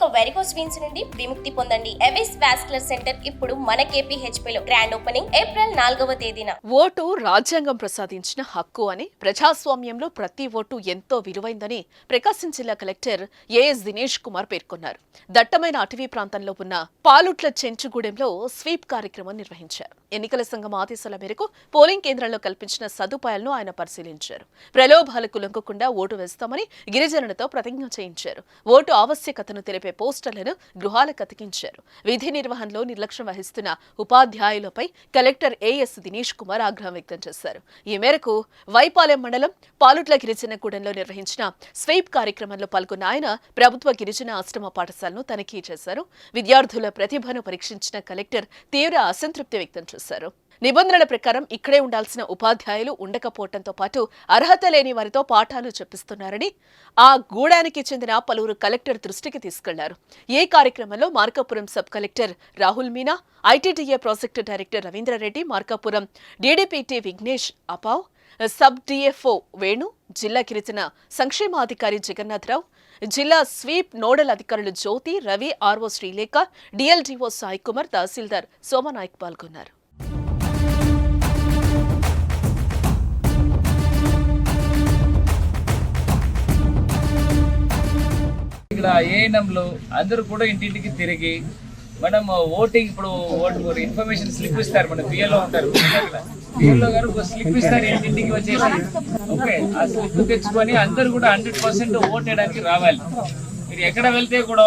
ఇక varicose veins నుండి విముక్తి పొందండి. ఎవిస్ వాస్కులర్ సెంటర్ ఇప్పుడు మన KPHP లో గ్రాండ్ ఓపెనింగ్ ఏప్రిల్ 4వ తేదీన. ఓటు రాజ్యాంగం ప్రసాదించిన హక్కు అని, ప్రజాస్వామ్యంలో ప్రతి ఓటు ఎంతో విలువైందని ప్రకాశం జిల్లా కలెక్టర్ ఏఎస్ దినేష్ కుమార్ పేర్కొన్నారు. దట్టమైన అటవీ ప్రాంతంలో ఉన్న పాలుట్ల చెంచుగూడెంలో స్వీప్ కార్యక్రమం నిర్వహించారు. ఎన్నికల సంఘం ఆదేశాల మేరకు పోలింగ్ కేంద్రాల్లో కల్పించిన సదుపాయాలను ఆయన పరిశీలించారు. ప్రలోభాలకు లొంగకుండా ఓటు వేస్తామని గిరిజనులతో ప్రతిజ్ఞ చేయించారు. ఓటు ఆవశ్యకతను తెలిపే పోస్టర్లను గృహాలకు అతికించారు. విధి నిర్వహణలో నిర్లక్ష్యం వహిస్తున్న ఉపాధ్యాయులపై కలెక్టర్ ఏఎస్ దినేష్ కుమార్ ఆగ్రహం వ్యక్తం చేశారు. ఈ మేరకు వైపాలెం మండలం పాలుట్ల గిరిజనగూడెంలో నిర్వహించిన స్వీప్ కార్యక్రమంలో పాల్గొన్న ఆయన ప్రభుత్వ గిరిజన ఆశ్రమ పాఠశాలను తనిఖీ చేశారు. విద్యార్థుల ప్రతిభను పరీక్షించిన కలెక్టర్ తీవ్ర అసంతృప్తి వ్యక్తం చేశారు. నిబంధనల ప్రకారం ఇక్కడే ఉండాల్సిన ఉపాధ్యాయులు ఉండకపోవడంతో పాటు అర్హత లేని వారితో పాఠాలు చెప్పిస్తున్నారని ఆ గూడానికి చెందిన పలువురు కలెక్టర్ దృష్టికి తీసుకెళ్లారు. ఈ కార్యక్రమంలో Markapuram sub collector Rahul Meena, ITDA project director Ravindra Reddy, Markapuram DDPT Vignesh అపావ్, సబ్ డిఎఫ్ఓ వేణు, జిల్లా గిరిజన సంక్షేమాధికారి జగన్నాథరావు, జిల్లా స్వీప్ నోడల్ అధికారులు జ్యోతి, రవి, ఆర్ఓ శ్రీలేఖ, డిఎల్డీఓ సాయి కుమార్, తహసీల్దార్ సోమనాయక్ పాల్గొన్నారు. ఇక్కడ ఏఎన్ఎంలు అందరూ కూడా ఇంటింటికి తిరిగి మనం ఓటింగ్ ఇప్పుడు ఇన్ఫర్మేషన్ స్లిప్ ఇస్తారు, మన బిఎల్ఓ ఉంటారు, బిఎల్ఓ గారు ఒక స్లిప్ ఇస్తారు ఇంటింటికి వచ్చేసి. ఓకే, ఆ స్లిప్ తెచ్చుకొని అందరూ కూడా 100% ఓట్ వేయడానికి రావాలి. మీరు ఎక్కడ వెళ్తే కూడా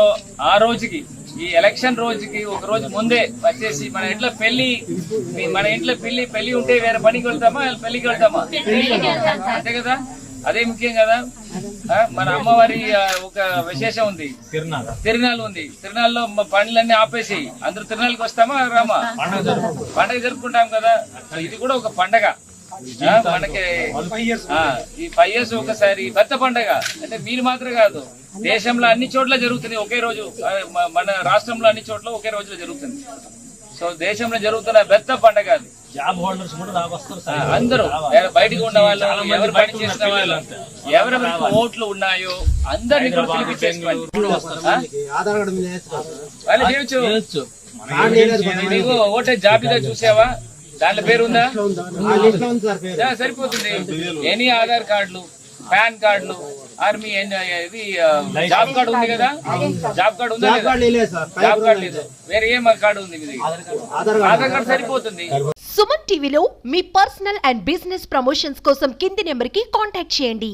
ఆ రోజుకి, ఈ ఎలక్షన్ రోజుకి ఒక రోజు ముందే వచ్చేసి మన ఇంట్లో పెళ్లి ఉంటే వేరే పనికి వెళ్తామా, పెళ్లికి వెళ్తామా? అంతే కదా, అదే ముఖ్యం కదా. మన అమ్మవారి ఒక విశేషం ఉంది, తిరునాళ్ళు ఉంది. తిరునాళ్ళలో పనులన్నీ ఆపేసి అందరూ తిరునాళ్ళకి వస్తామా, రామా? పండగ జరుపుకుంటాం కదా. ఇది కూడా ఒక పండగ మనకి. ఈ 5 years ఒకసారి పెద్ద పండగ. అంటే మీరు మాత్రం కాదు, దేశంలో అన్ని చోట్ల జరుగుతుంది ఒకే రోజు, మన రాష్ట్రంలో అన్ని చోట్ల ఒకే రోజులో జరుగుతుంది. సో దేశంలో జరుగుతున్న పెద్ద పండగ అది. జాబ్ హోల్డర్స్ కూడా వస్తారు, అందరూ బయటకు ఉన్న వాళ్ళు, ఎవరు పని చేసిన వాళ్ళు, ఎవరెవరికి ఓట్లు ఉన్నాయో అందరినీ కూడా పిలిపించేసుకోవాలి. వాళ్ళు చేయొచ్చు. నీకు ఓటర్ జాబితా చూసావా? దాంట్లో పేరు ఉందా? సరిపోతుంది. ఎనీ ఆధార్ కార్డులు, పాన్ కార్డులు, ఆర్మీ ఇది జాబ్ కార్డు ఉంది కదా, జాబ్ కార్డు ఉందా? జాబ్ కార్డు లేదు, వేరే ఏం కార్డు ఉంది? ఆధార్ కార్డు సరిపోతుంది. సుమన్ టీవీలో మీ పర్సనల్ అండ్ బిజినెస్ ప్రమోషన్స్ కోసం కింది నెంబర్కి కాంటాక్ట్ చేయండి.